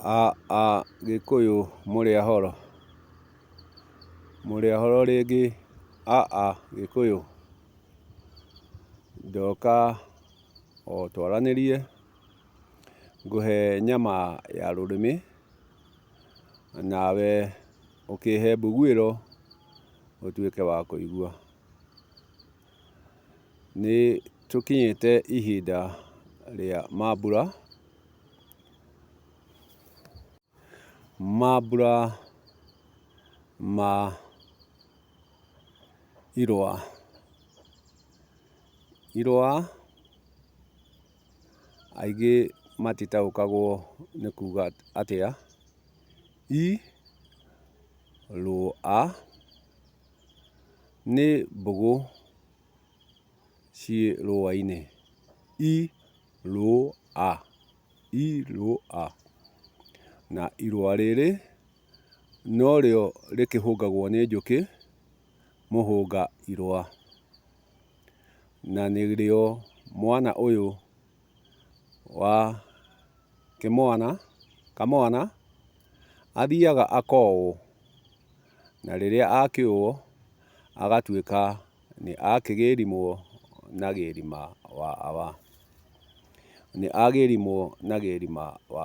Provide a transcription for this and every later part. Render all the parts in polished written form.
Gĩkũyũ mũrĩ ahoro, rĩngĩ. Gĩkũyũ ndoka o twaranĩrie, ngũhe nyama ya rũrĩmĩ, nawe ũkĩhe mbũguĩro ũtuĩke wa kũigua. Nĩ tũkinyĩte ihinda rĩa mambura ma irũa. Aingĩ matitaũkagwo nĩ kuga atĩa. Irũa nĩ mbũgũ ciĩ rũa-inĩ. Irũa. Na irũa rĩrĩ norĩo rĩkĩhũngagwo nĩ njũkĩ mũhũnga irũa. Na nĩrĩo mwana ũyũ wa kamwana athiaga akowo, na rĩrĩa akĩũwo agatuĩka nĩ akĩgĩrimwo na gĩrima wa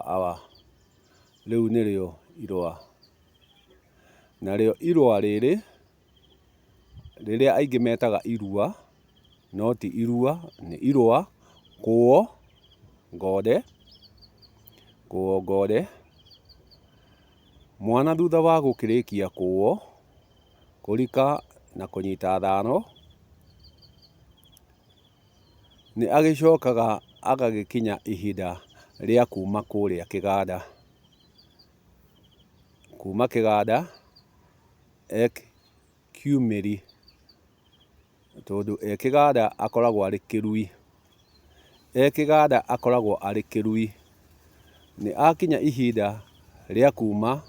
awa. Rĩu nĩrĩo irũa. Narĩo irũa rĩrĩ, rĩrĩa aingĩ metaga irua, no ti irua, nĩ irũa. Kũũo ngode. Mwana thutha wa gũkĩrĩkia kũũwo, kũrika na kũnyita thano, nĩ agĩcokaga agagĩkinya ihinda rĩa kuma kũrĩa kĩganda. Kuma kĩganda ekiumĩri, tondũ ekĩganda akoragwo arĩ kĩrui. Nĩ akinya ihinda rĩa kuma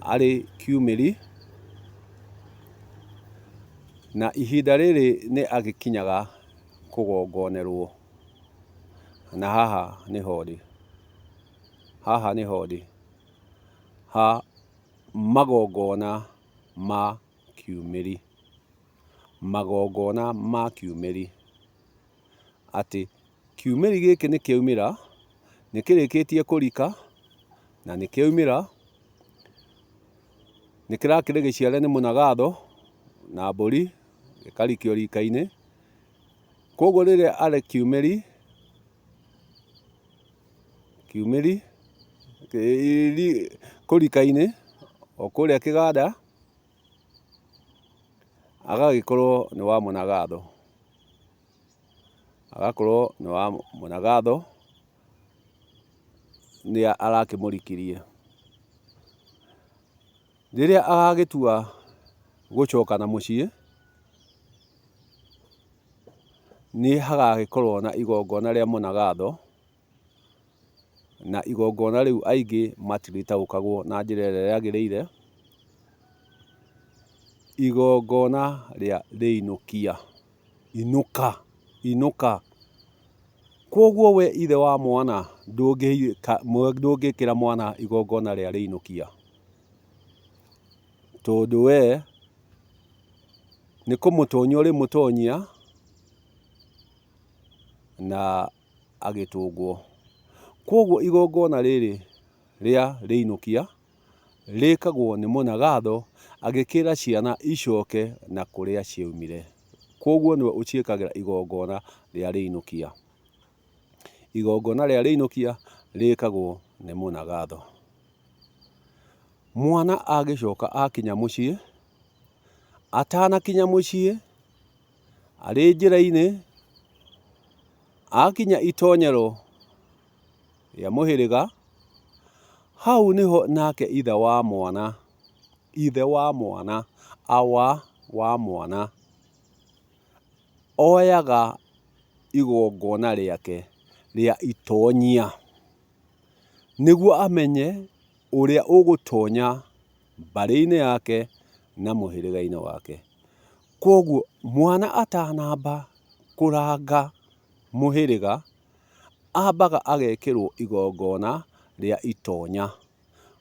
arĩ kiumĩri, na ihinda rĩrĩ nĩ agĩkinyaga kũgongonerwo. Na haha nĩho ndĩ ha magongona ma kiumĩri. Atĩ kiumĩri gĩkĩ nĩ kĩaumĩra, nĩ kĩrĩkĩtie kũrika, na nĩ kĩaumĩra, nĩ kĩrakĩrĩ gĩciare nĩ mũnagatho na mbũri, gĩkarikio rika-inĩ. Koguo rĩrĩa arĩ kiumĩri kũrika-inĩ o kũrĩa kĩganda, agagĩkorwo nĩ wa mũnagatho, nĩ arakĩmũrikirie. Rĩrĩa agagĩtua gũcoka na mũciĩ, nĩ hagagĩkorwo na igongona rĩa mũnagatho, na igongona rĩu aingĩ matirĩtaũkagwo na njĩra ĩrĩa yagĩrĩire. Igongona rĩa rĩinũkia. Inũka. Koguo we ithe wa mwana ndũngĩkĩra mwana igongona rĩa rĩinũkia, tondũ we nĩ kũmũtonyia ũrĩmũtonyia na agĩtũngwo. Koguo igongona rĩrĩ rĩa rĩinũkia rĩkagwo nĩ mũnagatho agĩkĩra ciana icoke na kũrĩa ciaumire. Koguo nĩwe ũciĩkagĩra igongona rĩa rĩinũkia. Igongona rĩa rĩinũkia rĩkagwo nĩ mũnagatho. Mwana agĩcoka akinya mũciĩ, atanakinya mũciĩ, arĩ njĩra-inĩ, akinya itonyero rĩa mũhĩrĩga, hau nĩho nake ithe wa mwana oyaga igongona rĩake rĩa itonyia, nĩguo amenye ũrĩa ũgũtonya mbarĩ-inĩ yake na mũhĩrĩga-inĩ wake. Koguo mwana atanamba kũranga mũhĩrĩga, ambaga agekĩrwo igongona rĩa itonya.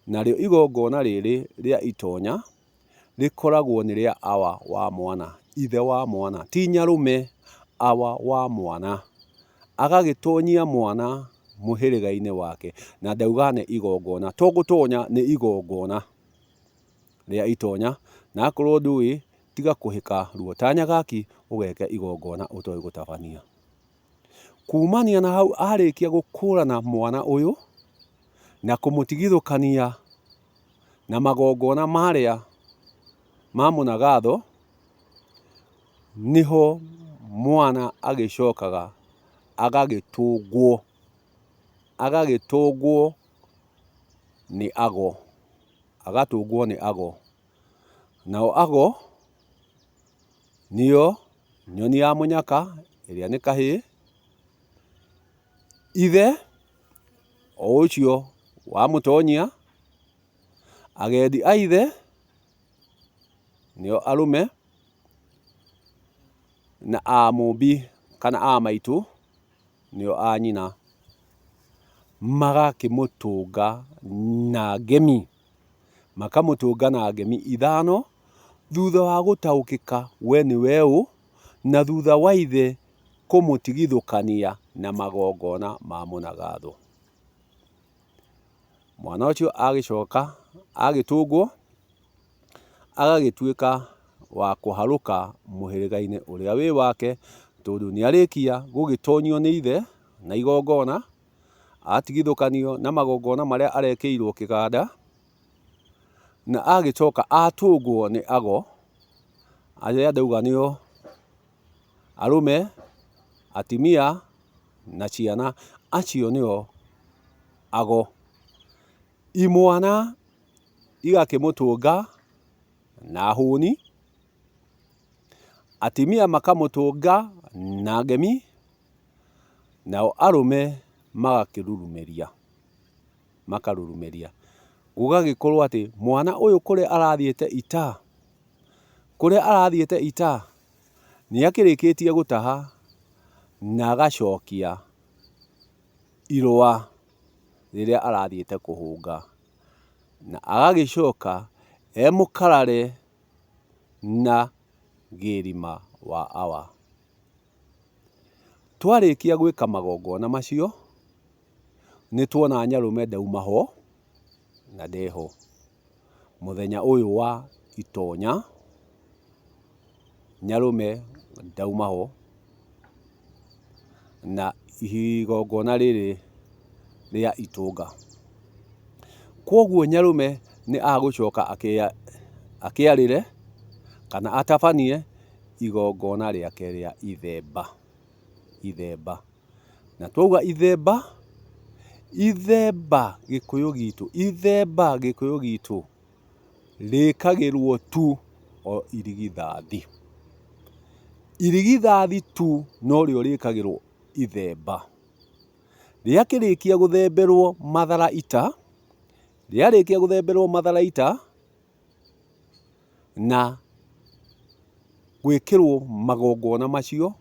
Narĩo igongona rĩrĩ rĩa itonya rĩkoragwo nĩ rĩa awa wa mwana, ithe wa mwana, ti nyarũme, awa wa mwana. Agagĩtonyia mwana mũhĩrĩga-inĩ wake, na ndauga nĩ igongona, to gũtonya, nĩ igongona rĩa itonya. Na akorwo ndũĩ, tiga kũhĩka ruo ta nyagaki ũgeke igongona ũtoĩ gũtabania. Kumania na hau arĩkia gũkũrana mwana ũyũ na kũmũtigithũkania na magongona marĩa ma mũnagatho, nĩho mwana agĩcokaga agagĩtũngwo nĩ ago, agatũngwo nĩ ago. Nao ago nĩo nyoni ya mũnyaka ĩrĩa nĩ kahĩĩ, ithe o ũcio wamũtonyia, agendi a ithe nĩo arũme, na a mũmbi kana a maitũ nĩo a nyina, magakĩmũtũnga na ngemi, makamũtũnga na ngemi ithano, thutha wa gũtaũkĩka we nĩwe ũ, na thutha wa ithe kũmũtigithũkania na magongona ma mũnagatho. Mwana ũcio agĩcoka agĩtũngwo, agagĩtuĩka wa kũharũka mũhĩrĩga-inĩ ũrĩa wĩ wake, tondũ nĩarĩkia gũgĩtonyio nĩ ithe na igongona, atigithũkanio na magongona marĩa arekĩirwo kĩganda, na agĩcoka atũngwo nĩ ago, arĩa ndauga nĩo arũme, atimia na ciana, acio nĩo ago. Imwana igakĩmũtũnga na hũni, atimia makamũtũnga na ngemi, nao arũme makarurumĩria. Gũgagĩkorwo atĩ mwana ũyũ kũrĩa arathiĩte ita, nĩakĩrĩkĩtie gũtaha na agacokia irũa rĩrĩa arathiĩte kũhũnga, na agagĩcoka mũkarare na gĩrima wa awa. Twarĩkia gwĩka magongona macio, nĩtuona nyarũme ndauma ho na ndeho. Mũthenya ũyũ wa itonya, nyarũme ndauma ho, na igongona rĩrĩ rĩa itũnga. Kwoguo nyarũme nĩ agũcoka akĩarĩre kana atabanie igongona rĩake rĩa ithemba. Na twauga ithemba, Gĩkũyũ gitũ rĩkagĩrwo tu o irigithathi. Irigithathi tu norĩo rĩkagĩrwo ithemba. Rĩakĩrĩkia gũthemberwo matharaita, na gwĩkĩrwo magongona macio,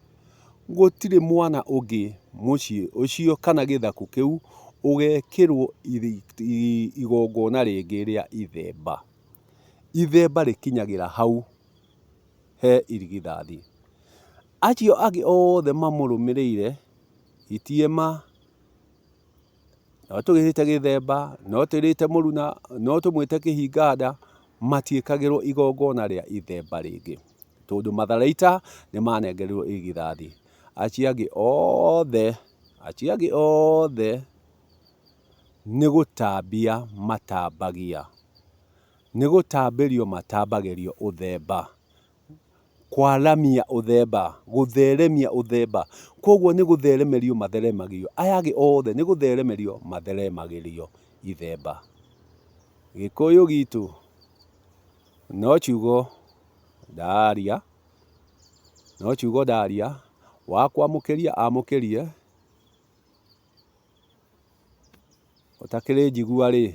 gũtirĩ mwana ũngĩ mũciĩ ũcio kana gĩthaku kĩu ũgekĩrwo igongona rĩngĩ rĩa ithemba. Ithemba rĩkinyagĩra hau he irigithathi. Acio angĩ othe mamũrũmĩrĩire, itiema, no tũgĩte gĩthemba, no tũrĩte mũruna, no tũmwĩte kĩhinganda, matiĩkagĩrwo igongona rĩa ithemba rĩngĩ, tondũ matharaita nĩmanengereiwo irigithathi. Acio angĩ othe nĩ gũtambia matambagia, nĩ gũtambĩrio matambagĩrio ũthemba, kwaramia ũthemba, gũtheremia ũthemba. Kwoguo nĩ gũtheremerio matheremagĩrio. Aya angĩ othe nĩ gũtheremerio matheremagĩrio ithemba. Gĩkũyũ gitũ no ciugo ndaria, wa kwamũkĩria amũkĩrie, ũtakĩrĩ njigua-rĩ,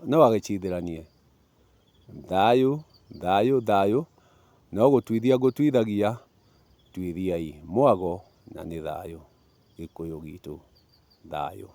no agĩcithĩranie. Thayũ, no gũtuithia ngũtuithagia, tuithiai mwago na nĩ thayũ. Gĩkũyũ gitũ, thayũ.